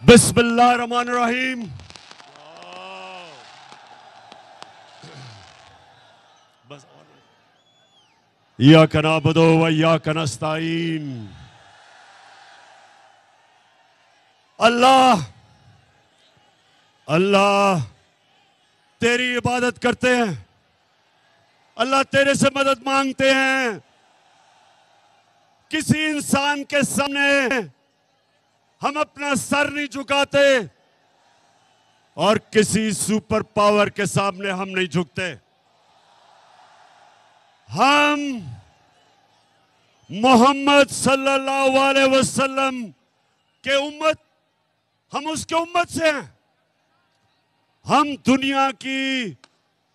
बिस्मिल्लाहिर्रहमानिर्रहीम। बस इय्याका नअबुदु व इय्याका नस्तईन। अल्लाह अल्लाह तेरी इबादत करते हैं, अल्लाह तेरे से मदद मांगते हैं। किसी इंसान के सामने हम अपना सर नहीं झुकाते और किसी सुपर पावर के सामने हम नहीं झुकते। हम मोहम्मद सल्लल्लाहु अलैहि वसल्लम के उम्मत, हम उसके उम्मत से हैं। हम दुनिया की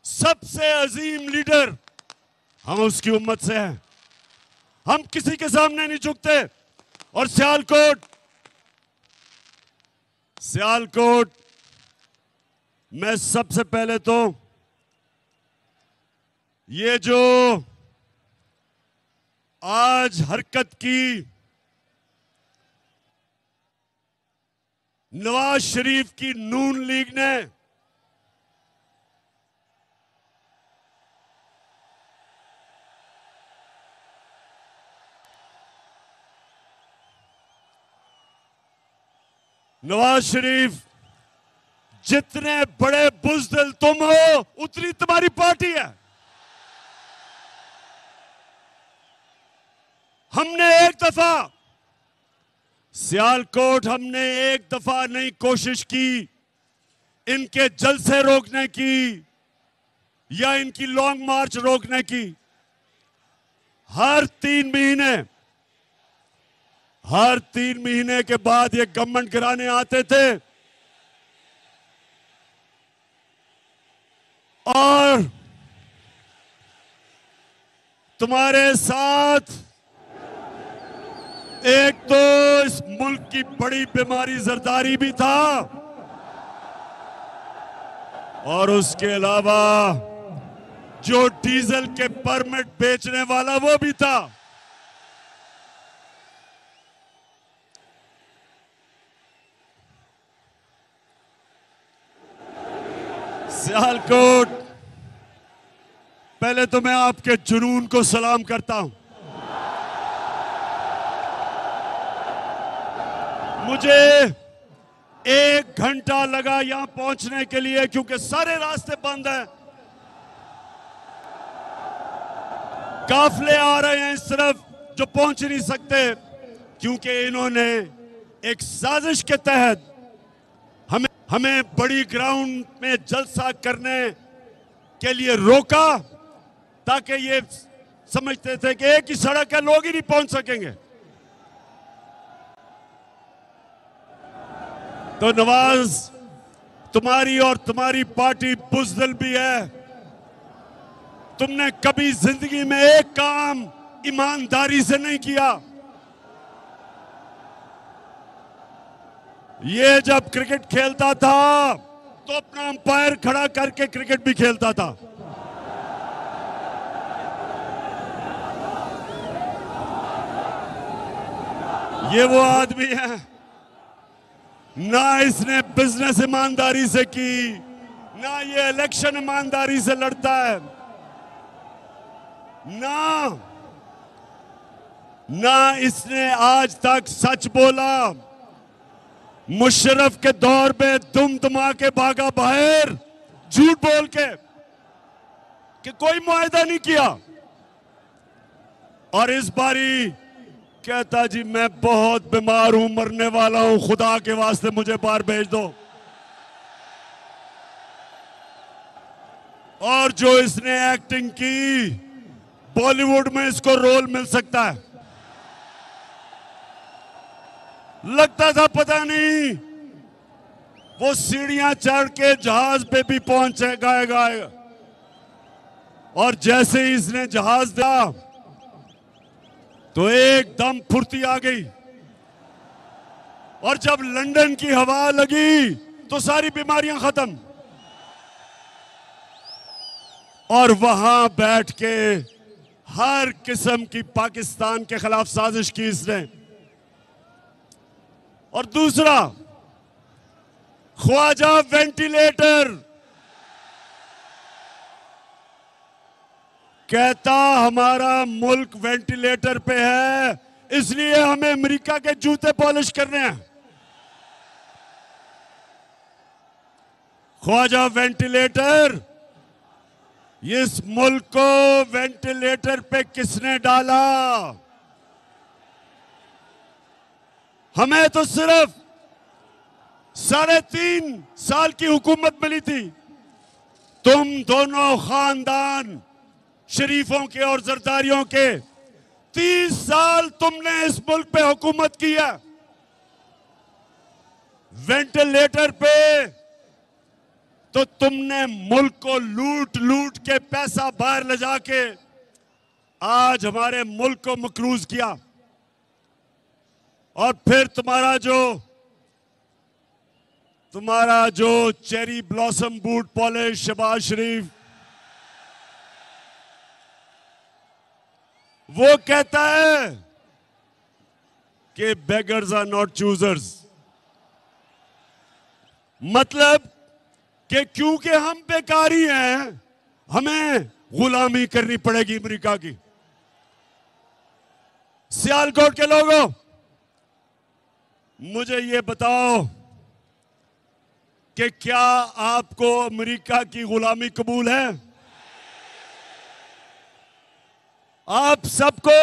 सबसे अजीम लीडर, हम उसकी उम्मत से हैं। हम किसी के सामने नहीं झुकते। और सियालकोट मैं सबसे पहले तो ये जो आज हरकत की नवाज शरीफ की नून लीग ने, नवाज शरीफ, जितने बड़े बुज़दिल तुम हो उतनी तुम्हारी पार्टी है। हमने एक दफा सियालकोट, हमने एक दफा नहीं कोशिश की इनके जलसे रोकने की या इनकी लॉन्ग मार्च रोकने की। हर 3 महीने के बाद ये गवर्नमेंट गिराने आते थे और तुम्हारे साथ एक तो इस मुल्क की बड़ी बीमारी जरदारी भी था और उसके अलावा जो डीजल के परमिट बेचने वाला वो भी था। सियालकोट, पहले तो मैं आपके जुनून को सलाम करता हूं। मुझे 1 घंटा लगा यहां पहुंचने के लिए क्योंकि सारे रास्ते बंद हैं। काफले आ रहे हैं इस तरफ जो पहुंच नहीं सकते क्योंकि इन्होंने एक साजिश के तहत हमें बड़ी ग्राउंड में जलसा करने के लिए रोका ताकि ये समझते थे कि एक ही सड़क है, लोग ही नहीं पहुंच सकेंगे। तो नवाज, तुम्हारी और तुम्हारी पार्टी बुज़दिल भी है। तुमने कभी जिंदगी में एक काम ईमानदारी से नहीं किया। ये जब क्रिकेट खेलता था तो अपना अंपायर खड़ा करके क्रिकेट भी खेलता था। ये वो आदमी है, ना इसने बिजनेस ईमानदारी से की, ना ये इलेक्शन ईमानदारी से लड़ता है, ना इसने आज तक सच बोला। मुशर्रफ के दौर पे दुमा के भागा बाहर झूठ बोल के कि कोई मुआहदा नहीं किया और इस बारी कहता जी मैं बहुत बीमार हूं, मरने वाला हूं, खुदा के वास्ते मुझे बाहर भेज दो। और जो इसने एक्टिंग की, बॉलीवुड में इसको रोल मिल सकता है। लगता था पता नहीं वो सीढ़ियां चढ़ के जहाज पे भी पहुंचेगा और जैसे ही इसने जहाज दिया तो एकदम फुर्ती आ गई और जब लंदन की हवा लगी तो सारी बीमारियां खत्म। और वहां बैठ के हर किस्म की पाकिस्तान के खिलाफ साजिश की इसने। और दूसरा, ख्वाजा वेंटिलेटर कहता हमारा मुल्क वेंटिलेटर पे है, इसलिए हमें अमेरिका के जूते पॉलिश करने हैं। ख्वाजा वेंटिलेटर, इस मुल्क को वेंटिलेटर पे किसने डाला? हमें तो सिर्फ 3.5 साल की हुकूमत मिली थी। तुम दोनों खानदान शरीफों के और जरदारियों के 30 साल तुमने इस मुल्क पे हुकूमत की है। वेंटिलेटर पे तो तुमने मुल्क को लूट लूट के पैसा बाहर ले जाके आज हमारे मुल्क को मकरूज किया। और फिर तुम्हारा जो cherry blossom boot polish Shehbaz Sharif, वो कहता है कि बेगर्स आर नॉट चूजर्स। मतलब कि क्योंकि हम बेकारी हैं, हमें गुलामी करनी पड़ेगी अमेरिका की। सियालकोट के लोगों, मुझे ये बताओ कि क्या आपको अमेरिका की गुलामी कबूल है? आप सबको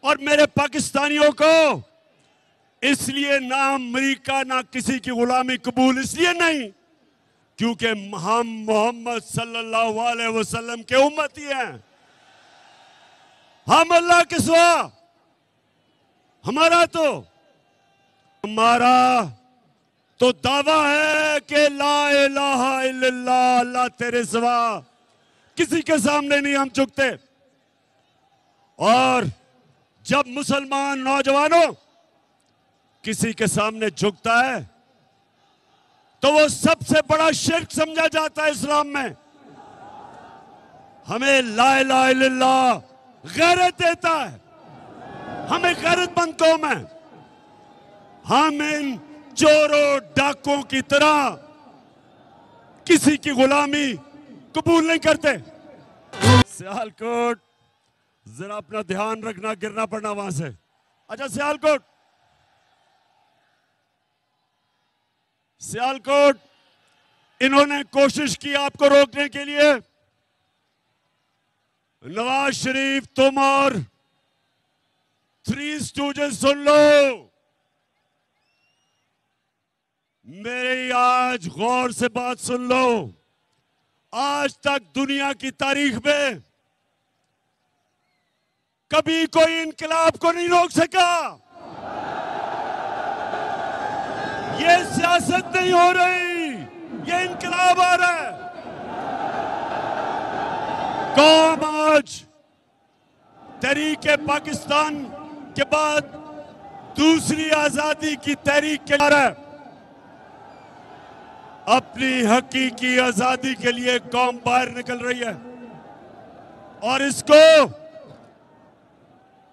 और मेरे पाकिस्तानियों को इसलिए ना अमेरिका ना किसी की गुलामी कबूल इसलिए नहीं क्योंकि हम मोहम्मद सल्लल्लाहु अलैहि वसल्लम के उम्मती हैं। हम अल्लाह के सिवा, हमारा तो दावा है कि ला इलाहा इल्लल्लाह, अल्लाह तेरे सिवा किसी के सामने नहीं हम झुकते। और जब मुसलमान नौजवानों किसी के सामने झुकता है तो वो सबसे बड़ा शिर्क समझा जाता है इस्लाम में। हमें ला इलाहा इल्लल्लाह गैरत देता है, हमें गैरतमंद कौम है। हम इन चोरों डाकों की तरह किसी की गुलामी कबूल नहीं करते। सियालकोट, जरा अपना ध्यान रखना, गिरना पड़ना वहां से। अच्छा, सियालकोट इन्होंने कोशिश की आपको रोकने के लिए। नवाज शरीफ, तुम और 3 स्टूडेंट्स सुन लो। मेरी आज गौर से बात सुन लो। आज तक दुनिया की तारीख में कभी कोई इनकलाब को नहीं रोक सका। ये सियासत नहीं हो रही, ये इनकलाब आ रहा है। कौम आज तहरीक पाकिस्तान के बाद दूसरी आजादी की तहरीक के लिए अपनी हकीकी आजादी के लिए कौम बाहर निकल रही है। और इसको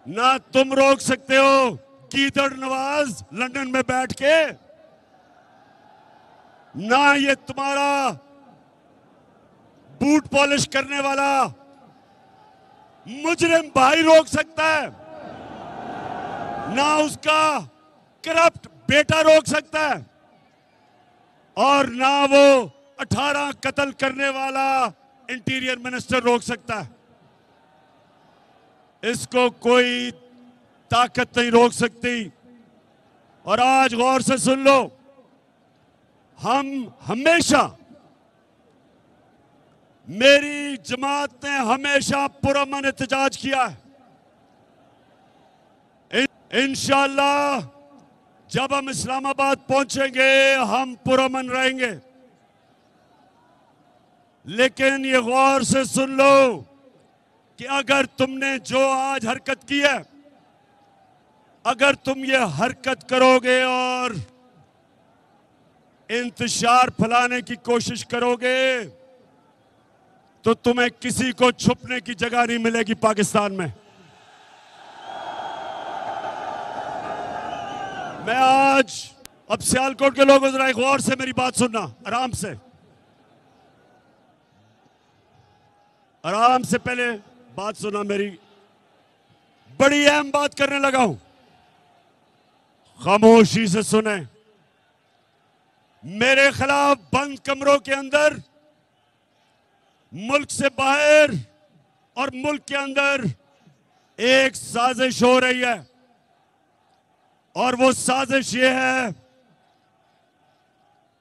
ना तुम रोक सकते हो गीदड़ नवाज लंदन में बैठ के, ना ये तुम्हारा बूट पॉलिश करने वाला मुजरिम भाई रोक सकता है, ना उसका करप्ट बेटा रोक सकता है, और ना वो 18 कत्ल करने वाला इंटीरियर मिनिस्टर रोक सकता है। इसको कोई ताकत नहीं रोक सकती। और आज गौर से सुन लो, हम हमेशा, मेरी जमात ने हमेशा पुरअमन एहतजाज किया है। इंशाअल्लाह जब हम इस्लामाबाद पहुंचेंगे हम पुरअमन रहेंगे। लेकिन ये गौर से सुन लो कि अगर तुमने जो आज हरकत की है, अगर तुम ये हरकत करोगे और इंतशार फैलाने की कोशिश करोगे तो तुम्हें किसी को छुपने की जगह नहीं मिलेगी पाकिस्तान में। मैं आज अब सियालकोट के लोगों जरा गौर से मेरी बात सुनना, आराम से, आराम से पहले बात सुना मेरी। बड़ी अहम बात करने लगा हूं, खामोशी से सुने। मेरे खिलाफ बंद कमरों के अंदर, मुल्क से बाहर और मुल्क के अंदर एक साजिश हो रही है, और वो साजिश ये है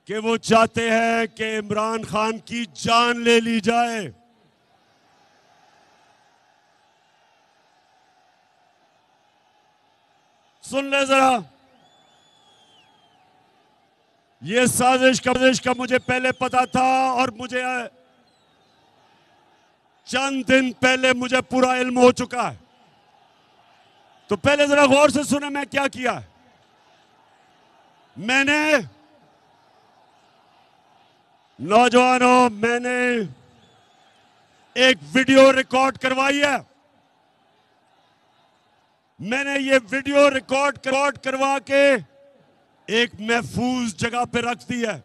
कि वो चाहते हैं कि इमरान खान की जान ले ली जाए। सुन ले जरा, ये साजिश का मुझे पहले पता था, और मुझे चंद दिन पहले मुझे पूरा इल्म हो चुका है। तो पहले जरा गौर से सुने मैं क्या किया। मैंने, नौजवानों, मैंने एक वीडियो रिकॉर्ड करवाई है। मैंने ये वीडियो रिकॉर्ड करवा के एक महफूज जगह पे रख दी है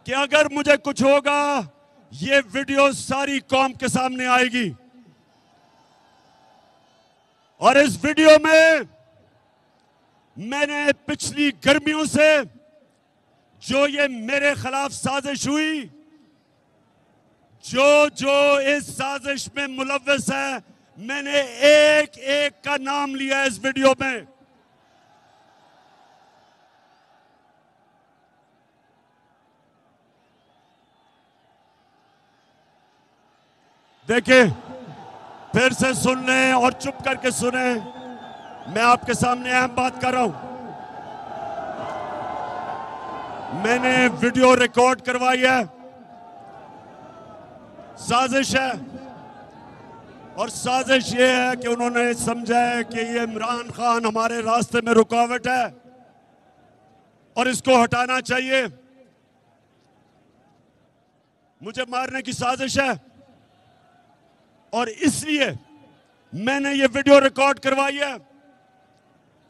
कि अगर मुझे कुछ होगा, ये वीडियो सारी कौम के सामने आएगी। और इस वीडियो में मैंने पिछली गर्मियों से जो ये मेरे खिलाफ साजिश हुई, जो इस साजिश में मुलव्वस है, मैंने एक एक का नाम लिया इस वीडियो में। देखिए, फिर से सुन लें और चुप करके सुने, मैं आपके सामने अहम बात कर रहा हूं। मैंने वीडियो रिकॉर्ड करवाई है, साजिश है, और साजिश ये है कि उन्होंने समझा है कि ये इमरान खान हमारे रास्ते में रुकावट है और इसको हटाना चाहिए। मुझे मारने की साजिश है, और इसलिए मैंने ये वीडियो रिकॉर्ड करवाई है,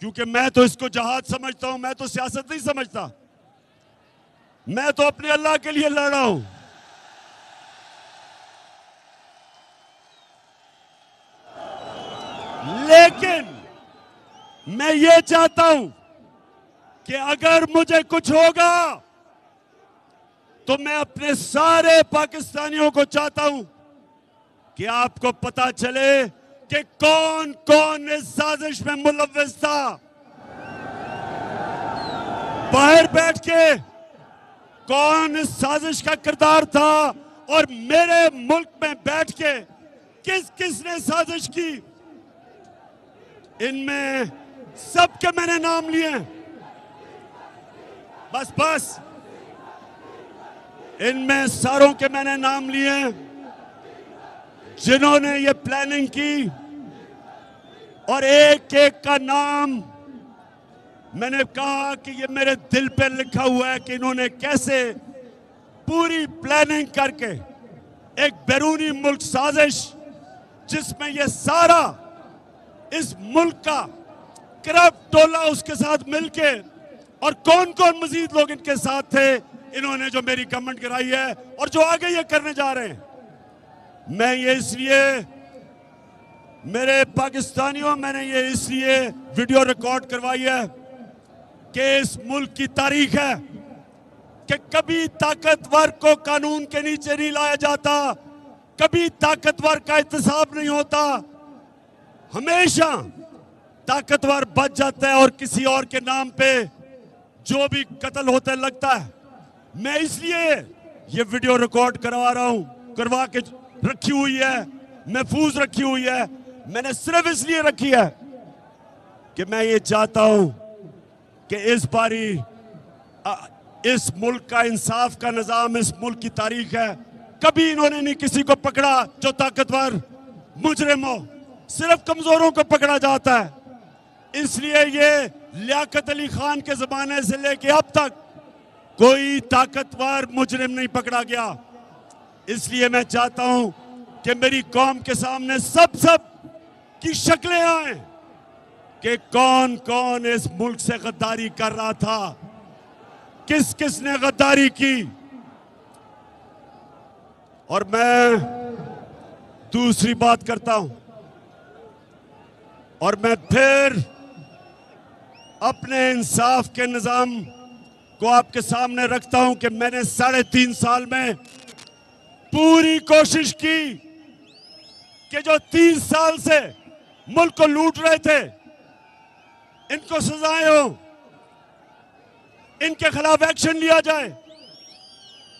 क्योंकि मैं तो इसको जहाद समझता हूं, मैं तो सियासत नहीं समझता। मैं तो अपने अल्लाह के लिए लड़ रहा हूं। लेकिन मैं ये चाहता हूं कि अगर मुझे कुछ होगा तो मैं अपने सारे पाकिस्तानियों को चाहता हूं कि आपको पता चले कि कौन कौन इस साजिश में मुलव्वस था। बाहर बैठ के कौन इस साजिश का किरदार था, और मेरे मुल्क में बैठ के किसने साजिश की, इनमें सबके मैंने नाम लिए। बस इनमें सारों के मैंने नाम लिए जिन्होंने ये प्लानिंग की, और एक एक का नाम मैंने कहा कि ये मेरे दिल पे लिखा हुआ है कि इन्होंने कैसे पूरी प्लानिंग करके एक बैरूनी मुल्क साजिश, जिसमें ये सारा इस मुल्क का करप्ट टोला उसके साथ मिलके, और कौन कौन मजीद लोग इनके साथ थे, इन्होंने जो मेरी गवर्नमेंट गिराई है और जो आगे ये करने जा रहे हैं। मैं ये इसलिए, मेरे पाकिस्तानियों, मैंने ये इसलिए वीडियो रिकॉर्ड करवाई है कि इस मुल्क की तारीख है कि कभी ताकतवर को कानून के नीचे नहीं लाया जाता, कभी ताकतवर का एहतसाब नहीं होता, हमेशा ताकतवर बच जाता है और किसी और के नाम पे जो भी कत्ल होता लगता है। मैं इसलिए ये वीडियो रिकॉर्ड करवा रहा हूं, करवा के रखी हुई है, महफूज रखी हुई है। मैंने सिर्फ इसलिए रखी है कि मैं ये चाहता हूं कि इस बारी इस मुल्क का इंसाफ का निजाम, इस मुल्क की तारीख है, कभी इन्होंने नहीं किसी को पकड़ा जो ताकतवर मुजरिम हो, सिर्फ कमजोरों को पकड़ा जाता है। इसलिए ये लियाकत अली खान के जमाने से लेके अब तक कोई ताकतवर मुजरिम नहीं पकड़ा गया। इसलिए मैं चाहता हूं कि मेरी कौम के सामने सब की शक्लें आए, कि कौन कौन इस मुल्क से गद्दारी कर रहा था, किस किस ने गद्दारी की। और मैं दूसरी बात करता हूं और मैं फिर अपने इंसाफ के निजाम को आपके सामने रखता हूं कि मैंने 3.5 साल में पूरी कोशिश की कि जो 30 साल से मुल्क को लूट रहे थे इनको सजाएं हो, इनके खिलाफ एक्शन लिया जाए।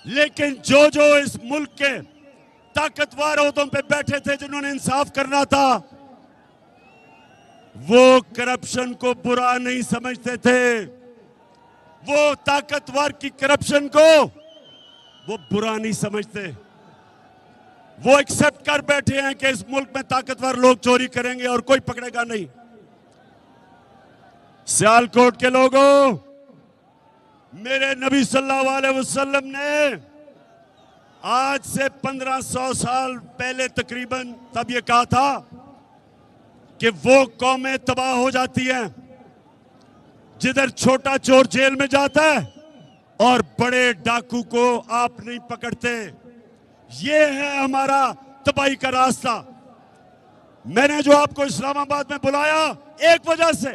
लेकिन जो जो इस मुल्क के ताकतवर ओहदों पे बैठे थे, जिन्होंने इंसाफ करना था, वो करप्शन को बुरा नहीं समझते थे। वो ताकतवर की करप्शन को वो बुरा नहीं समझते। वो एक्सेप्ट कर बैठे हैं कि इस मुल्क में ताकतवर लोग चोरी करेंगे और कोई पकड़ेगा नहीं। सियालकोट के लोगों, मेरे नबी सल्लल्लाहु अलैहि वसल्लम ने आज से 1500 साल पहले तकरीबन तब ये कहा था कि वो कौमें तबाह हो जाती हैं जिधर छोटा चोर जेल में जाता है और बड़े डाकू को आप नहीं पकड़ते। ये है हमारा तबाही का रास्ता। मैंने जो आपको इस्लामाबाद में बुलाया एक वजह से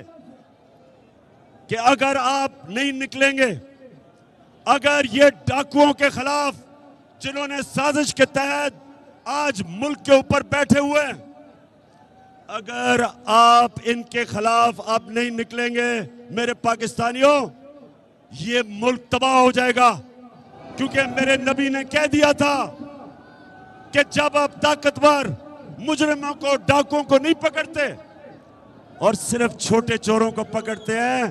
कि अगर आप नहीं निकलेंगे, अगर ये डाकुओं के खिलाफ जिन्होंने साजिश के तहत आज मुल्क के ऊपर बैठे हुए हैं, अगर आप इनके खिलाफ आप नहीं निकलेंगे मेरे पाकिस्तानियों, ये मुल्क तबाह हो जाएगा। क्योंकि मेरे नबी ने कह दिया था कि जब आप ताकतवर मुजरिमों को, डाकुओं को नहीं पकड़ते और सिर्फ छोटे चोरों को पकड़ते हैं,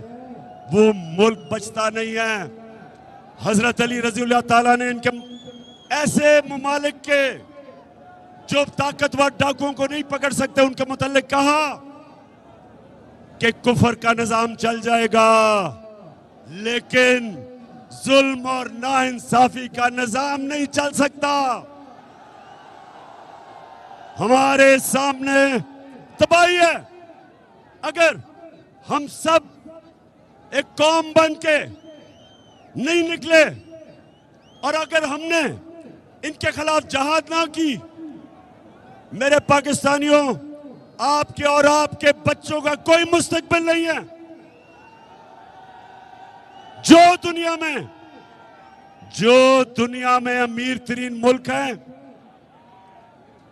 वो मुल्क बचता नहीं है। हजरत अली रज़ियल्लाहु ताला ने इनके ऐसे ममालिक के जो ताकतवर डाकुओं को नहीं पकड़ सकते उनके मुतल्लिक कहा कि कुफर का निजाम चल जाएगा, लेकिन जुल्म और नाइंसाफी का निजाम नहीं चल सकता। हमारे सामने तबाही है। अगर हम सब एक कौम बन के नहीं निकले और अगर हमने इनके खिलाफ जहाद ना की, मेरे पाकिस्तानियों, आपके और आपके बच्चों का कोई मुस्तकबिल नहीं है। जो दुनिया में अमीर तरीन मुल्क है,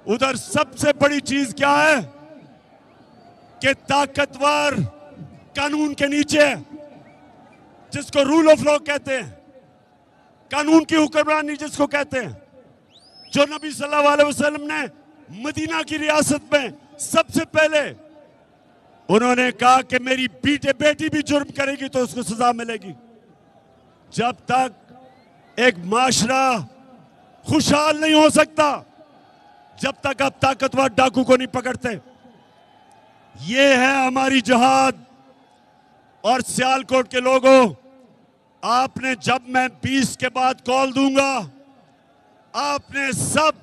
उधर सबसे बड़ी चीज क्या है कि ताकतवर कानून के नीचे, जिसको रूल ऑफ लॉ कहते हैं, कानून की हुक्मरानी जिसको कहते हैं, जो नबी सल्लल्लाहु अलैहि वसल्लम ने मदीना की रियासत में सबसे पहले उन्होंने कहा कि मेरी बेटी भी जुर्म करेगी तो उसको सजा मिलेगी। जब तक एक माशरा खुशहाल नहीं हो सकता, जब तक आप ताकतवर डाकू को नहीं पकड़ते। ये है हमारी जिहाद। और सियालकोट के लोगों, आपने, जब मैं 20 के बाद कॉल दूंगा, आपने सब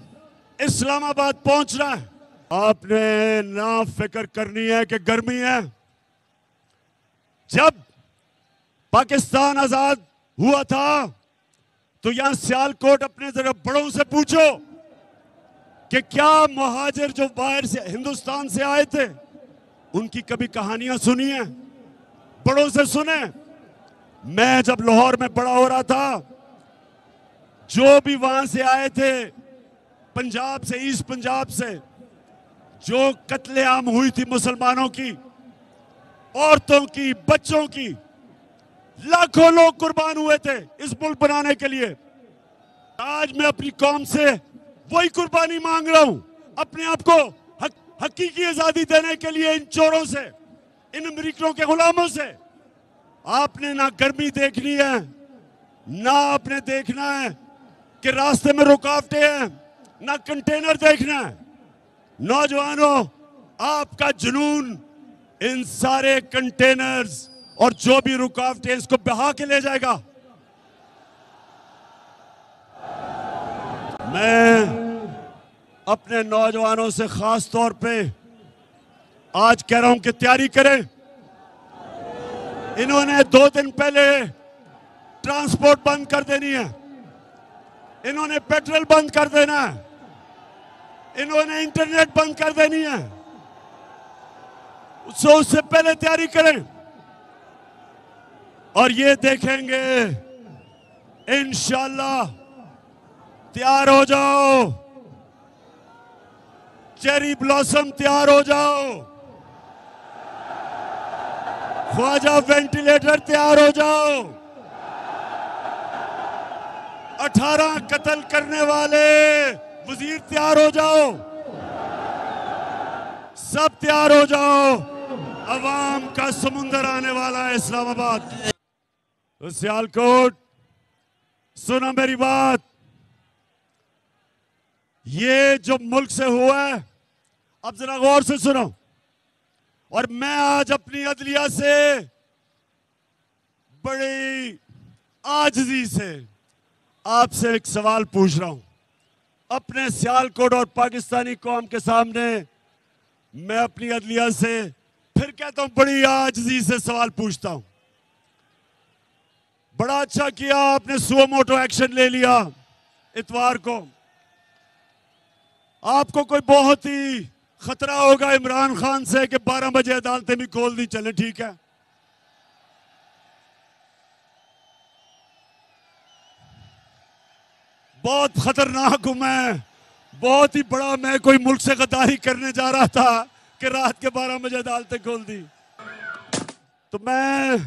इस्लामाबाद पहुंचना है। आपने ना फिक्र करनी है कि गर्मी है। जब पाकिस्तान आजाद हुआ था तो यहां सियालकोट अपने जरा बड़ों से पूछो कि क्या मुहाजिर जो बाहर से हिंदुस्तान से आए थे उनकी कभी कहानियां सुनी है? बड़ों से सुने। मैं जब लाहौर में बड़ा हो रहा था, जो भी वहां से आए थे, पंजाब से, ईस्ट पंजाब से, जो कत्लेआम हुई थी मुसलमानों की, औरतों की, बच्चों की, लाखों लोग कुर्बान हुए थे इस मुल्क बनाने के लिए। आज मैं अपनी कौम से वही कुर्बानी मांग रहा हूं, अपने आप को हकीकी आजादी देने के लिए इन चोरों से, इन अमेरिकियों के गुलामों से। आपने ना गर्मी देखनी है, ना आपने देखना है कि रास्ते में रुकावटें हैं, ना कंटेनर देखना है। नौजवानों, आपका जुनून इन सारे कंटेनर्स और जो भी रुकावटें इसको बहा के ले जाएगा। मैं अपने नौजवानों से खास तौर पे आज कह रहा हूं कि तैयारी करें। इन्होंने 2 दिन पहले ट्रांसपोर्ट बंद कर देनी है, इन्होंने पेट्रोल बंद कर देना है, इन्होंने इंटरनेट बंद कर देनी है। सो उससे पहले तैयारी करें और ये देखेंगे इंशाल्लाह। तैयार हो जाओ, चेरी ब्लॉसम तैयार हो जाओ, ख्वाजा वेंटिलेटर तैयार हो जाओ, 18 कत्ल करने वाले वजीर तैयार हो जाओ, सब तैयार हो जाओ। अवाम का समुंदर आने वाला है इस्लामाबाद। तो सियालकोट, सुनो मेरी बात, ये जो मुल्क से हुआ है, अब जरा गौर से सुनो। और मैं आज अपनी अदलिया से बड़ी आजिज़ी से आपसे एक सवाल पूछ रहा हूं। अपने सियालकोट और पाकिस्तानी कौम के सामने मैं अपनी अदलिया से फिर कहता हूं, बड़ी आजिज़ी से सवाल पूछता हूं। बड़ा अच्छा किया आपने सुओ मोटो एक्शन ले लिया इतवार को। आपको कोई बहुत ही खतरा होगा इमरान खान से कि 12 बजे अदालतें भी खोल दी, चले ठीक है। बहुत खतरनाक हूं मैं, बहुत ही बड़ा, मैं कोई मुल्क से गद्दारी करने जा रहा था कि रात के 12 बजे अदालतें खोल दी। तो मैं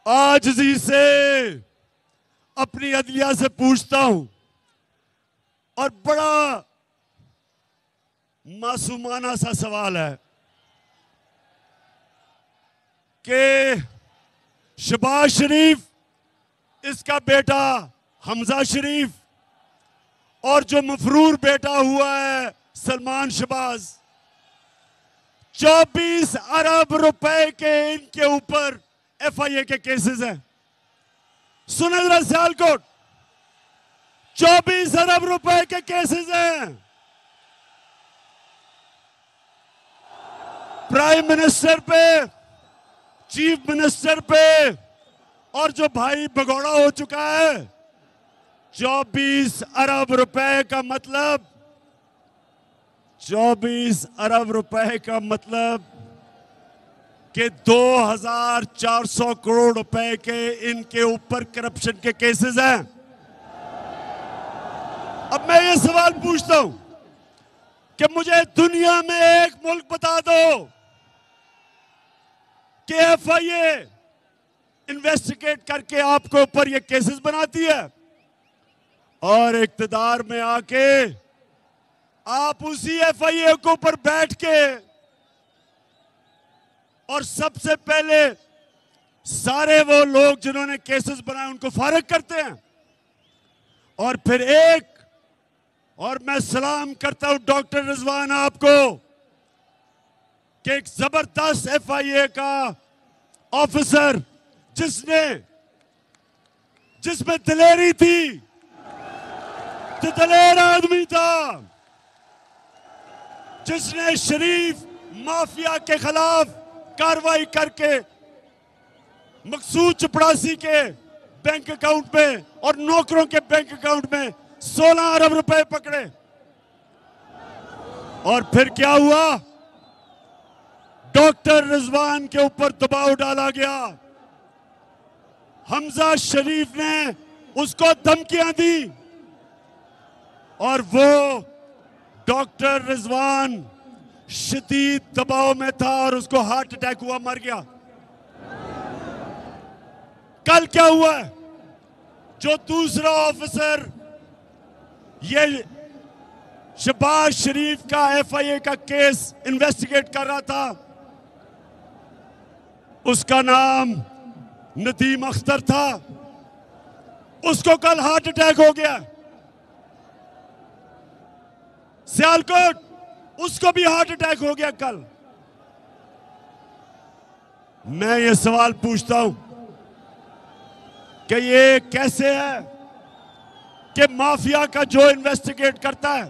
आजिज़ी से अपनी अदलिया से पूछता हूं और बड़ा मासूमाना सा सवाल है कि शहबाज शरीफ, इसका बेटा हमजा शरीफ और जो मफरूर बेटा हुआ है सलमान शहबाज, 24 अरब रुपए के इनके ऊपर FIA के केसेस हैं। सुने जरा सियालकोट, 24 अरब रुपए के केसेस हैं। प्राइम मिनिस्टर पे, चीफ मिनिस्टर पे और जो भाई भगौड़ा हो चुका है, 24 अरब रुपए का मतलब, 24 अरब रुपए का मतलब कि 2400 करोड़ रुपए के इनके ऊपर करप्शन के केसेस हैं। अब मैं ये सवाल पूछता हूं कि मुझे दुनिया में एक मुल्क बता दो कि FIA इन्वेस्टिगेट करके आपके ऊपर ये केसेस बनाती है और इक्तदार में आके आप उसी FIA के ऊपर बैठ के और सबसे पहले सारे वो लोग जिन्होंने केसेस बनाए उनको फारिग करते हैं। और फिर और मैं सलाम करता हूं डॉक्टर रिजवान आपको कि एक जबरदस्त FIA का ऑफिसर जिसमें दिलेरी थी, जो दलेर आदमी था, जिसने शरीफ माफिया के खिलाफ कार्रवाई करके मकसूद चपड़ासी के बैंक अकाउंट में और नौकरों के बैंक अकाउंट में 16 अरब रुपए पकड़े। और फिर क्या हुआ, डॉक्टर रिजवान के ऊपर दबाव डाला गया, हमजा शरीफ ने उसको धमकियां दी और वो डॉक्टर रिजवान शदीद दबाव में था और उसको हार्ट अटैक हुआ, मर गया। कल क्या हुआ है, जो दूसरा ऑफिसर ये शहबाज शरीफ का FIA का केस इन्वेस्टिगेट कर रहा था, उसका नाम नदीम अख्तर था, उसको कल हार्ट अटैक हो गया। सियालकोट, उसको भी हार्ट अटैक हो गया कल। मैं ये सवाल पूछता हूं कि ये कैसे है कि माफिया का जो इन्वेस्टिगेट करता है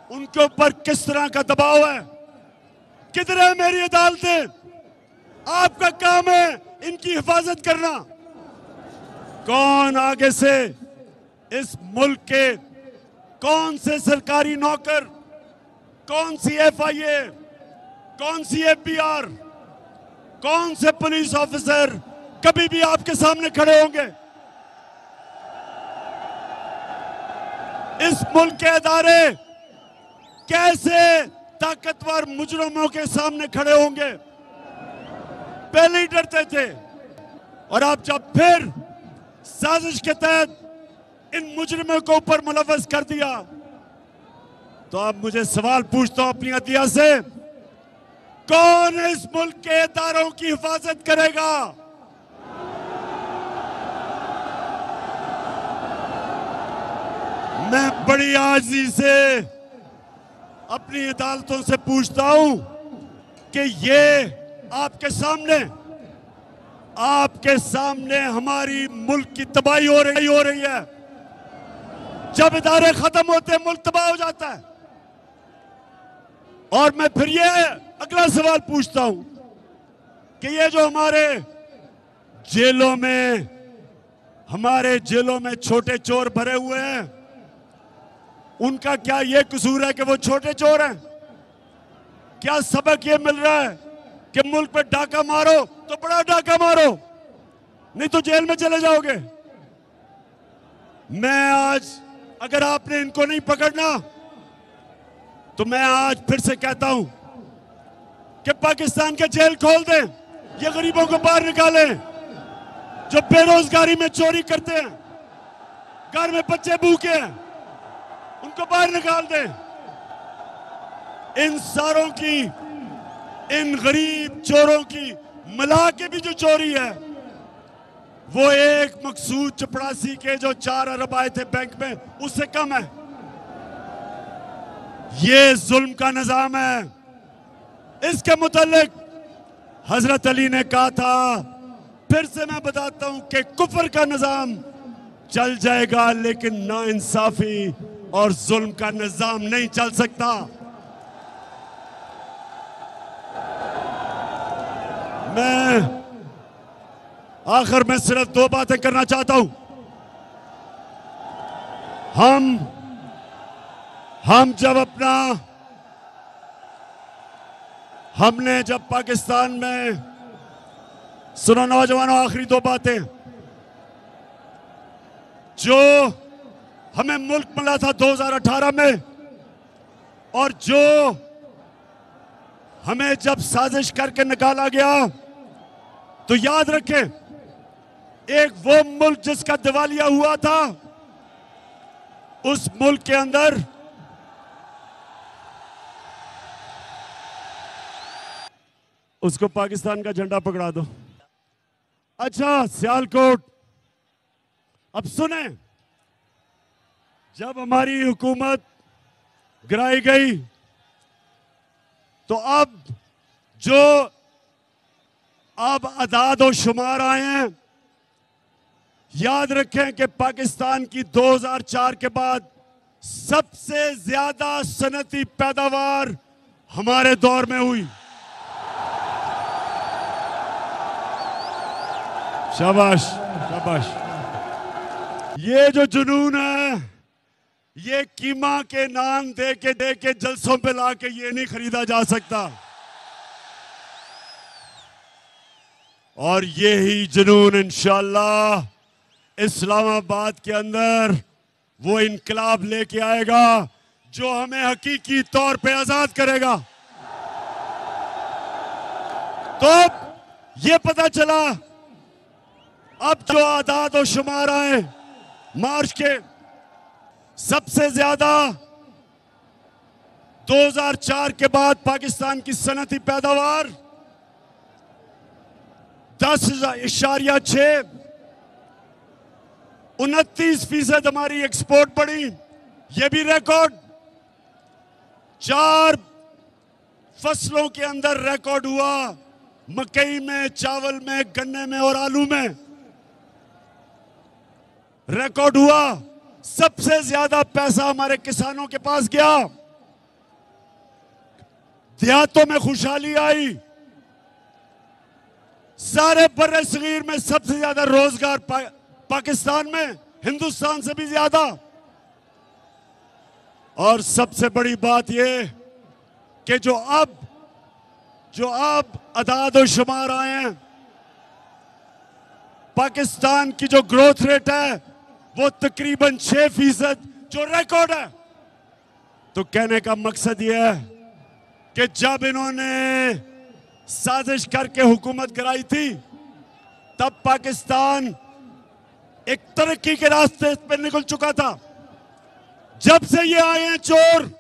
उनके ऊपर किस तरह का दबाव है? किधर है मेरी अदालतें? आपका काम है इनकी हिफाजत करना। कौन आगे से इस मुल्क के कौन से सरकारी नौकर, कौन सी FIA, कौन सी FBI, कौन से पुलिस ऑफिसर कभी भी आपके सामने खड़े होंगे? इस मुल्क के इदारे कैसे ताकतवर मुजरिमों के सामने खड़े होंगे? पहले ही डरते थे, और आप जब फिर साजिश के तहत इन मुजरिमों को ऊपर मुलव्वस कर दिया, तो अब मुझे सवाल पूछता हूं अपनी अतिया से, कौन इस मुल्क के इदारों की हिफाजत करेगा? मैं बड़ी आजिज़ी से अपनी अदालतों से पूछता हूं कि ये आपके सामने हमारी मुल्क की तबाही हो रही है। जब इदारे खत्म होते हैं, मुल्क तबाह हो जाता है। और मैं फिर ये अगला सवाल पूछता हूं कि ये जो हमारे जेलों में छोटे चोर भरे हुए हैं, उनका क्या ये कसूर है कि वो छोटे चोर हैं? क्या सबक ये मिल रहा है कि मुल्क में डाका मारो तो बड़ा डाका मारो, नहीं तो जेल में चले जाओगे? मैं आज, अगर आपने इनको नहीं पकड़ना, तो मैं आज फिर से कहता हूं कि पाकिस्तान के जेल खोल दें, ये गरीबों को बाहर निकालें, जो बेरोजगारी में चोरी करते हैं, घर में बच्चे भूखे हैं, उनको बाहर निकाल दें। इन सारों की, इन गरीब चोरों की मिला के भी जो चोरी है, वो एक मकसूद चपरासी के जो 4 अरब आए थे बैंक में, उससे कम है। ये जुल्म का निजाम है। इसके मुतालिक हजरत अली ने कहा था, फिर से मैं बताता हूं कि कुफर का निजाम चल जाएगा, लेकिन नाइंसाफी और जुल्म का निजाम नहीं चल सकता। मैं आखिर में सिर्फ 2 बातें करना चाहता हूं। हमने जब पाकिस्तान में, सुनो नौजवानों, आखिरी 2 बातें, जो हमें मुल्क मिला था 2018 में, और जो हमें जब साजिश करके निकाला गया, तो याद रखें, एक वो मुल्क जिसका दिवालिया हुआ था, उस मुल्क के अंदर उसको पाकिस्तान का झंडा पकड़ा दो। अच्छा, सियालकोट, अब सुने, जब हमारी हुकूमत गिराई गई, तो अब अदाद और शुमार आए हैं। याद रखें कि पाकिस्तान की 2004 के बाद सबसे ज्यादा सनती पैदावार हमारे दौर में हुई। शाबाश, शाबाश। ये जो जुनून है, ये कीमा के नान दे के जलसों पे लाके ये नहीं खरीदा जा सकता। और ये ही जुनून इंशाअल्लाह इस्लामाबाद के अंदर वो इनकलाब लेके आएगा जो हमें हकीकी तौर पे आजाद करेगा। तो ये पता चला, अब जो आदाद और शुमार आए मार्च के, सबसे ज्यादा 2004 के बाद पाकिस्तान की सनती पैदावार 10.6, 29% हमारी एक्सपोर्ट बढ़ी। ये भी रिकॉर्ड। 4 फसलों के अंदर रिकॉर्ड हुआ, मकई में, चावल में, गन्ने में और आलू में रिकॉर्ड हुआ। सबसे ज्यादा पैसा हमारे किसानों के पास गया, देहातों में खुशहाली आई। सारे बर्रे सगीर में सबसे ज्यादा रोजगार पाकिस्तान में, हिंदुस्तान से भी ज्यादा। और सबसे बड़ी बात यह कि जो अब अदाद और शुमार आए हैं, पाकिस्तान की जो ग्रोथ रेट है वो तकरीबन 6% जो रिकॉर्ड है। तो कहने का मकसद यह है कि जब इन्होंने साजिश करके हुकूमत कराई थी तब पाकिस्तान एक तरक्की के रास्ते पर निकल चुका था। जब से ये आए हैं चोर,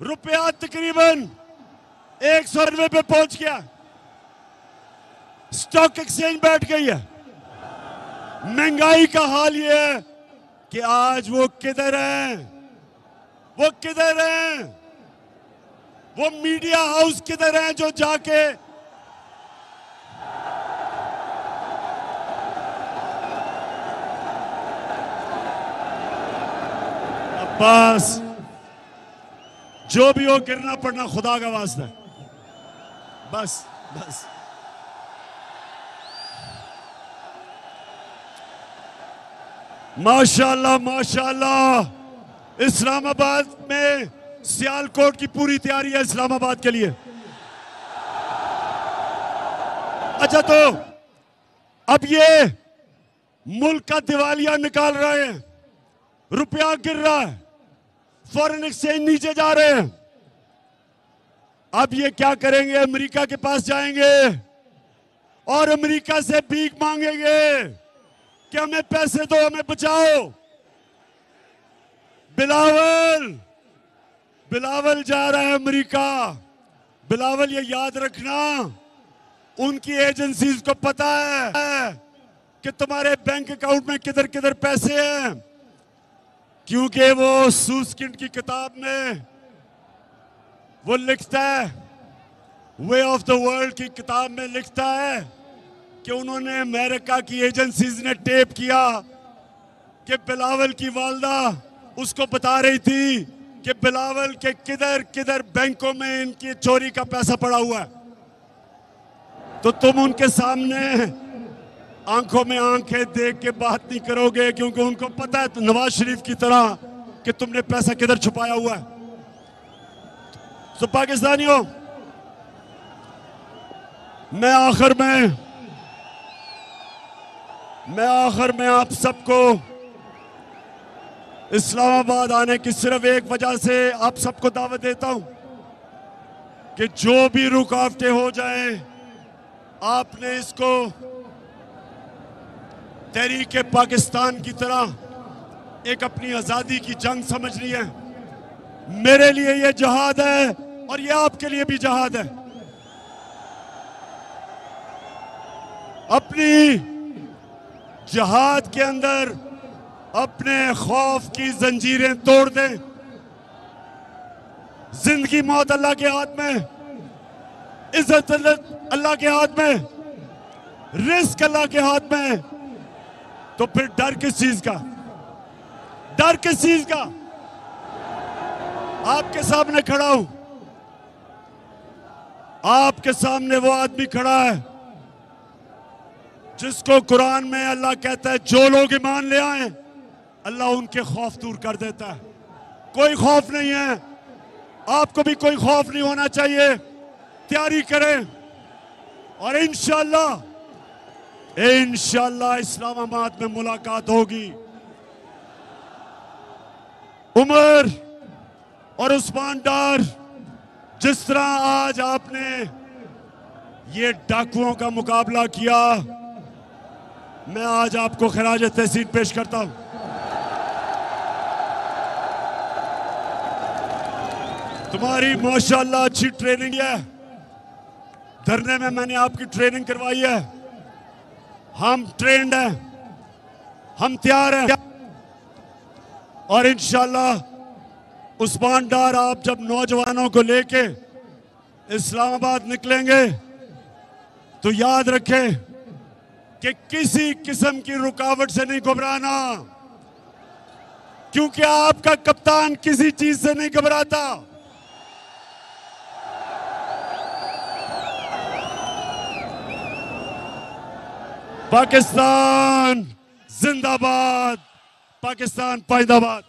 रुपया तकरीबन 190 पे पहुंच गया, स्टॉक एक्सचेंज बैठ गई है। महंगाई का हाल ये है कि आज वो किधर हैं, वो किधर हैं, वो मीडिया हाउस किधर हैं जो जाके बस जो भी हो गिरना पड़ना खुदा का वास्ता है। बस बस माशाल्लाह माशाल्लाह। इस्लामाबाद में सियालकोट की पूरी तैयारी है इस्लामाबाद के लिए। अच्छा, तो अब ये मुल्क का दिवालिया निकाल रहे हैं, रुपया गिर रहा है, फॉरेन एक्सचेंज नीचे जा रहे हैं। अब ये क्या करेंगे? अमेरिका के पास जाएंगे और अमेरिका से भीख मांगेंगे कि हमें पैसे दो, हमें बचाओ। बिलावल जा रहा है अमेरिका। बिलावल, ये याद रखना, उनकी एजेंसीज को पता है कि तुम्हारे बैंक अकाउंट में किधर किधर पैसे हैं, क्योंकि वो सूसकिंड की किताब में वो लिखता है, वे ऑफ द वर्ल्ड की किताब में लिखता है कि उन्होंने अमेरिका की एजेंसीज ने टेप किया कि बिलावल की वालदा उसको बता रही थी कि बिलावल के किधर किधर बैंकों में इनकी चोरी का पैसा पड़ा हुआ है। तो तुम उनके सामने आंखों में आंखें देख के बात नहीं करोगे, क्योंकि उनको पता है नवाज शरीफ की तरह कि तुमने पैसा किधर छुपाया हुआ है। तो पाकिस्तानियों, मैं आखिर में आप सबको इस्लामाबाद आने की सिर्फ एक वजह से आप सबको दावत देता हूं कि जो भी रुकावटें हो जाएं, आपने इसको तहरीक पाकिस्तान की तरह एक अपनी आजादी की जंग समझनी है। मेरे लिए यह जहाद है और यह आपके लिए भी जहाद है। अपनी जहाद के अंदर अपने खौफ की जंजीरें तोड़ दें। जिंदगी मौत अल्लाह के हाथ में, इज्जत अल्लाह के हाथ में, रिस्क अल्लाह के हाथ में। तो फिर डर किस चीज का? डर किस चीज का? आपके सामने खड़ा हूं, आपके सामने वो आदमी खड़ा है जिसको कुरान में अल्लाह कहता है जो लोग ईमान ले आए अल्लाह उनके खौफ दूर कर देता है। कोई खौफ नहीं है, आपको भी कोई खौफ नहीं होना चाहिए। तैयारी करें और इंशाल्लाह इस्लामाबाद में मुलाकात होगी। उमर और उस्मान डार, जिस तरह आज आपने ये डाकुओं का मुकाबला किया, मैं आज आपको खराज तहसीन पेश करता हूं। तुम्हारी माशाल्लाह अच्छी ट्रेनिंग है, धरने में मैंने आपकी ट्रेनिंग करवाई है। हम ट्रेंड हैं, हम तैयार हैं और इंशाल्लाह उस्मान डार, आप जब नौजवानों को लेके इस्लामाबाद निकलेंगे तो याद रखें कि किसी किस्म की रुकावट से नहीं घबराना, क्योंकि आपका कप्तान किसी चीज से नहीं घबराता। पाकिस्तान जिंदाबाद, पाकिस्तान पाइंदाबाद।